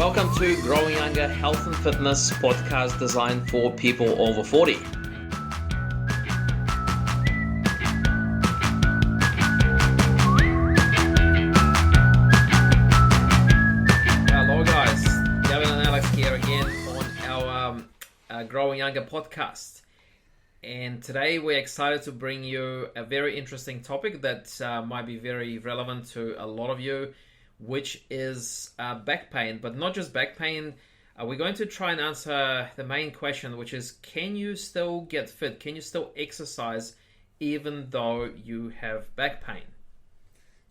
Welcome to Growing Younger Health and Fitness podcast designed for people over 40. Hello guys, Gavin and Alex here again on our Growing Younger podcast. And today we're excited to bring you a very interesting topic that might be very relevant to a lot of you, which is back pain, but not just back pain. We're going to try and answer the main question, which is, can you still get fit? Can you still exercise even though you have back pain?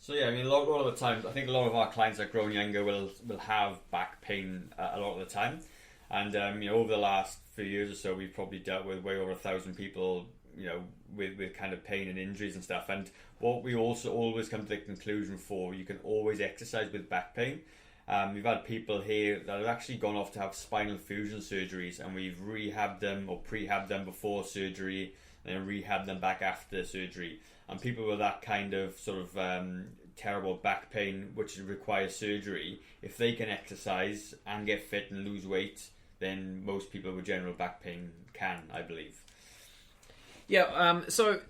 So yeah, I mean, a lot of the time, I think a lot of our clients that Growing Younger will have back pain a lot of the time. And over the last few years or so, we've probably dealt with way over 1,000 people, with kind of pain and injuries and stuff. And what we also always come to the conclusion for, you can always exercise with back pain. We've had people here that have actually gone off to have spinal fusion surgeries, and we've rehabbed them or prehabbed them before surgery, and then rehabbed them back after surgery. And people with that kind of sort of terrible back pain, which requires surgery, if they can exercise and get fit and lose weight, then most people with general back pain can, I believe. Yeah, so,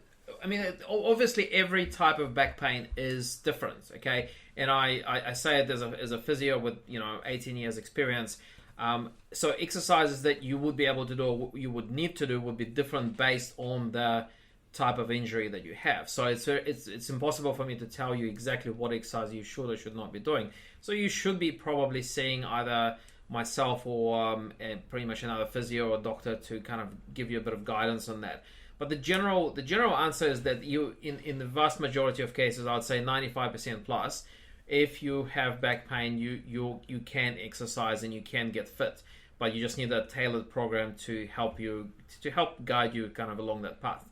I mean, obviously every type of back pain is different, okay? And I say it as a physio with, 18 years experience. So exercises that you would be able to do, or you would need to do, would be different based on the type of injury that you have. So it's impossible for me to tell you exactly what exercise you should or should not be doing. So you should be probably seeing either myself or pretty much another physio or doctor to kind of give you a bit of guidance on that. But the general answer is that you, in the vast majority of cases, I would say 95% plus, if you have back pain, you can exercise and you can get fit, but you just need a tailored program to help guide you kind of along that path.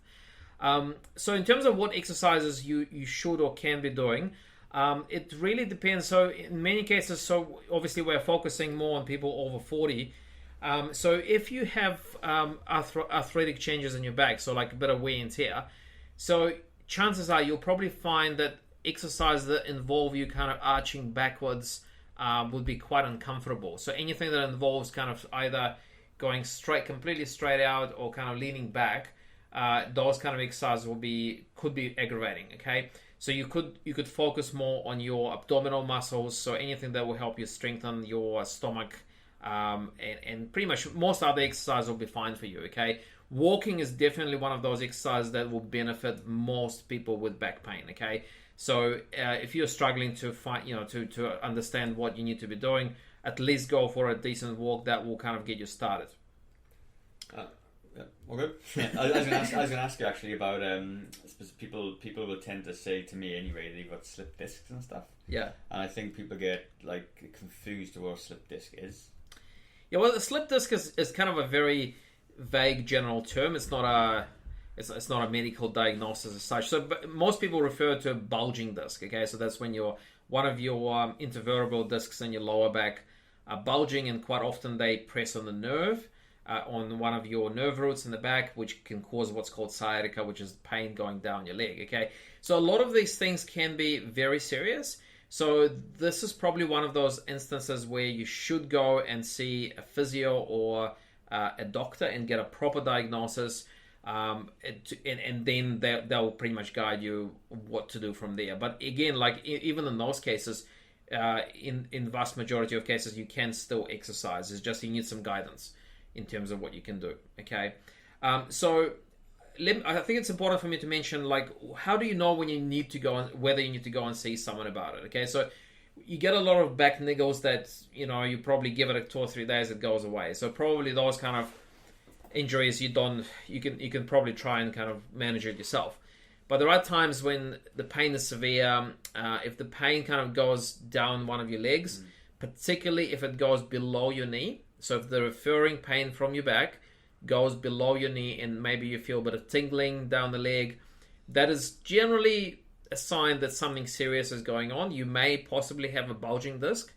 So in terms of what exercises you should or can be doing, it really depends. So in many cases, so obviously we're focusing more on people over 40. So if you have arthritic changes in your back, so like a bit of wear and tear, so chances are you'll probably find that exercises that involve you kind of arching backwards would be quite uncomfortable. So anything that involves kind of either going completely straight out or kind of leaning back, those kind of exercises could be aggravating. Okay, so you could focus more on your abdominal muscles. So anything that will help you strengthen your stomach. And pretty much most other exercises will be fine for you. Okay, walking is definitely one of those exercises that will benefit most people with back pain. Okay, so if you're struggling to find, to understand what you need to be doing, at least go for a decent walk. That will kind of get you started. Yeah, all good. Yeah, I was going to ask you actually about people will tend to say to me anyway they've got slip discs and stuff. Yeah, and I think people get like confused to what a slip disc is. Yeah, well, the slip disc is kind of a very vague general term. It's not a medical diagnosis as such. So but most people refer to a bulging disc. Okay, so that's when one of your intervertebral discs in your lower back are bulging, and quite often they press on the nerve. On one of your nerve roots in the back, which can cause what's called sciatica, which is pain going down your leg. Okay, so a lot of these things can be very serious. So this is probably one of those instances where you should go and see a physio or a doctor and get a proper diagnosis, and then they'll pretty much guide you what to do from there. But again, like even in those cases, in the vast majority of cases, you can still exercise. It's just you need some guidance in terms of what you can do. Okay, so I think it's important for me to mention, like, how do you know when you need to go, whether you need to go and see someone about it? Okay, so you get a lot of back niggles that you probably give it 2 or 3 days, it goes away. So probably those kind of injuries you can probably try and kind of manage it yourself. But there are times when the pain is severe. If the pain kind of goes down one of your legs, particularly if it goes below your knee. So if the referring pain from your back goes below your knee and maybe you feel a bit of tingling down the leg, that is generally a sign that something serious is going on. You may possibly have a bulging disc.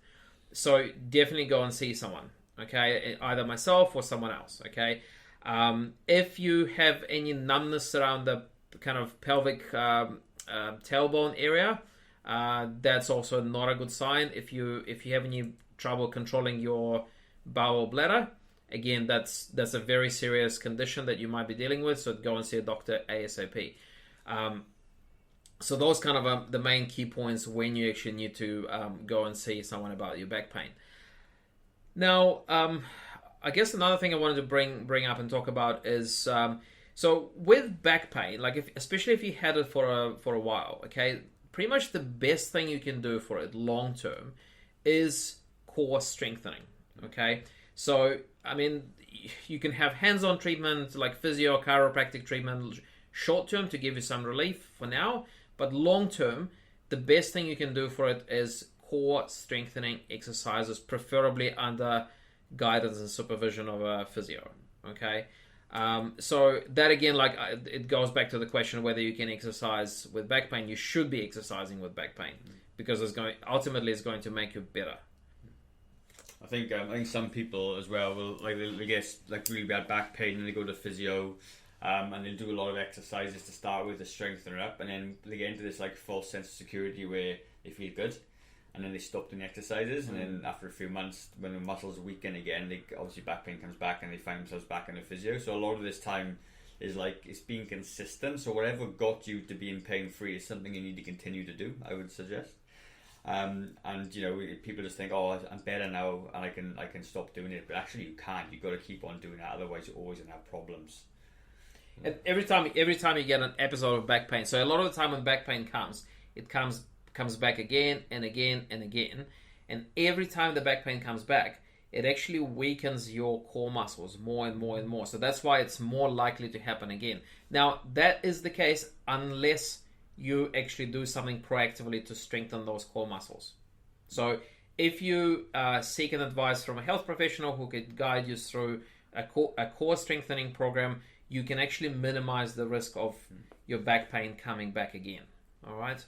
So definitely go and see someone, okay? Either myself or someone else, okay? If you have any numbness around the kind of pelvic tailbone area, that's also not a good sign. If you have any trouble controlling your bowel bladder, again, that's a very serious condition that you might be dealing with. So go and see a doctor ASAP. So those kind of the main key points when you actually need to go and see someone about your back pain. Now, I guess another thing I wanted to bring up and talk about is so with back pain, like especially if you had it for a while, okay, pretty much the best thing you can do for it long term is core strengthening. Okay, so I mean, you can have hands-on treatment like physio, chiropractic treatment, short term to give you some relief for now, but long term, the best thing you can do for it is core strengthening exercises, preferably under guidance and supervision of a physio. Okay, so that again, like it goes back to the question whether you can exercise with back pain. You should be exercising with back pain because it's going to make you better. I think some people as well will they get like really bad back pain and they go to physio, and they'll do a lot of exercises to start with to strengthen it up, and then they get into this like false sense of security where they feel good, and then they stop doing exercises, and then after a few months, when the muscles weaken again, obviously back pain comes back, and they find themselves back in the physio. So a lot of this time is like it's being consistent. So whatever got you to being pain free is something you need to continue to do, I would suggest. And people just think, oh, I'm better now, and I can stop doing it, but actually you can't. You've got to keep on doing that, otherwise you're always gonna have problems. And every time you get an episode of back pain, so a lot of the time when back pain comes, it comes back again and again and again, and every time the back pain comes back, it actually weakens your core muscles more and more and more. So that's why it's more likely to happen again. Now, that is the case unless you actually do something proactively to strengthen those core muscles. So if you seek an advice from a health professional who could guide you through a core strengthening program, you can actually minimize the risk of your back pain coming back again. All right?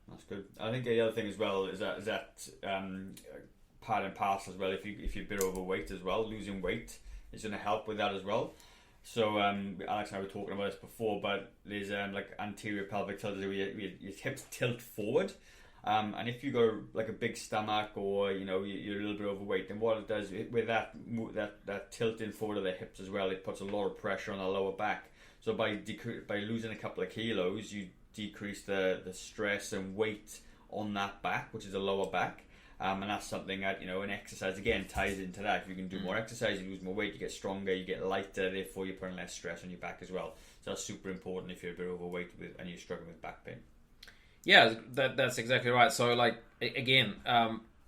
That's good. I think the other thing as well is that part and parcel as well. If you're a bit overweight as well, losing weight is going to help with that as well. So Alex and I were talking about this before, but there's like anterior pelvic tilt, where your hips tilt forward, and if you got like a big stomach or you're a little bit overweight, then what it does with that tilting forward of the hips as well, it puts a lot of pressure on the lower back. So by losing a couple of kilos, you decrease the stress and weight on that back, which is the lower back. And that's something that, an exercise, again, ties into that. If you can do more exercise, you lose more weight, you get stronger, you get lighter, therefore you're putting less stress on your back as well. So that's super important if you're a bit overweight and you're struggling with back pain. Yeah, that's exactly right. So, like, again,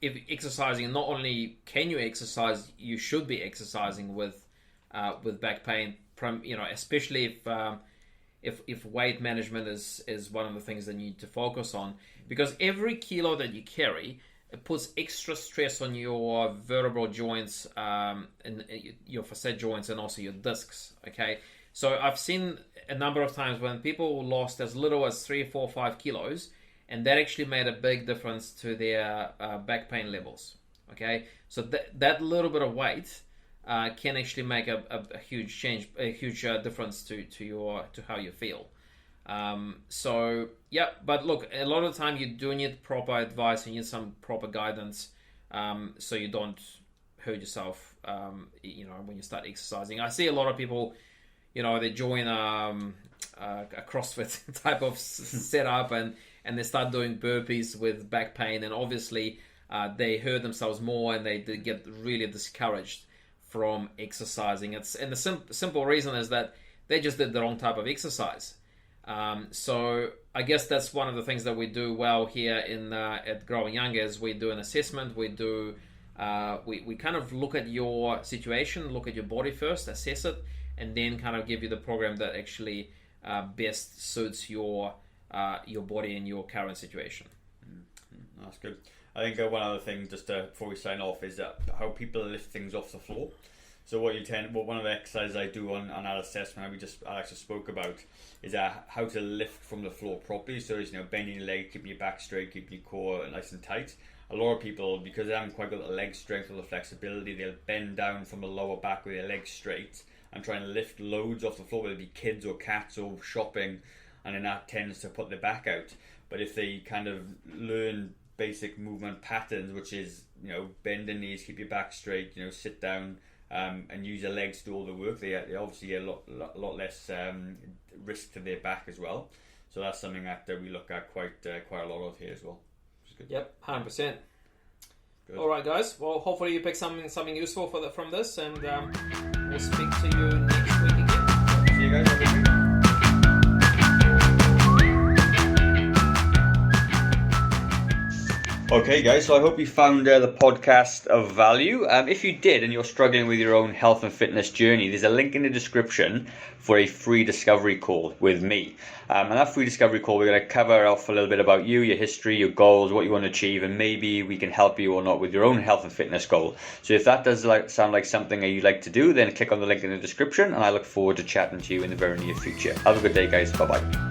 if exercising, not only can you exercise, you should be exercising with back pain, especially if weight management is one of the things that you need to focus on. Because every kilo that you carry, it puts extra stress on your vertebral joints, and your facet joints, and also your discs. Okay, so I've seen a number of times when people lost as little as 3, 4, 5 kilos, and that actually made a big difference to their back pain levels. Okay, so that little bit of weight can actually make a huge change, a huge difference to how you feel. So yeah, but look, a lot of the time you do need proper advice, you need some proper guidance, so you don't hurt yourself, when you start exercising. I see a lot of people, they join a CrossFit type of setup and they start doing burpees with back pain, and obviously they hurt themselves more and they get really discouraged from exercising. And the simple reason is that they just did the wrong type of exercise. So I guess that's one of the things that we do well here at Growing Younger is we do an assessment. We do we kind of look at your situation, look at your body first, assess it, and then kind of give you the program that actually best suits your body and your current situation. That's good. I think one other thing, just before we sign off, is that how people lift things off the floor. So one of the exercises I do on that assessment, Alex just spoke about, is how to lift from the floor properly. So it's bending your leg, keeping your back straight, keeping your core nice and tight. A lot of people, because they haven't quite got the leg strength or the flexibility, they'll bend down from the lower back with their legs straight and try and lift loads off the floor, whether it be kids or cats or shopping, and then that tends to put their back out. But if they kind of learn basic movement patterns, which is, you know, bend the knees, keep your back straight, you know, sit down, and use your legs to do all the work. They obviously get a lot less risk to their back as well. So that's something that we look at quite a lot of here as well. Which is good. Yep, 100%. Good. All right, guys. Well, hopefully you pick something useful from this, and we'll speak to you next week again. See you guys. Have a good week. Okay, guys, so I hope you found the podcast of value. If you did and you're struggling with your own health and fitness journey, there's a link in the description for a free discovery call with me. And that free discovery call, we're going to cover off a little bit about you, your history, your goals, what you want to achieve, and maybe we can help you or not with your own health and fitness goal. So if that does sound like something that you'd like to do, then click on the link in the description, and I look forward to chatting to you in the very near future. Have a good day, guys. Bye-bye.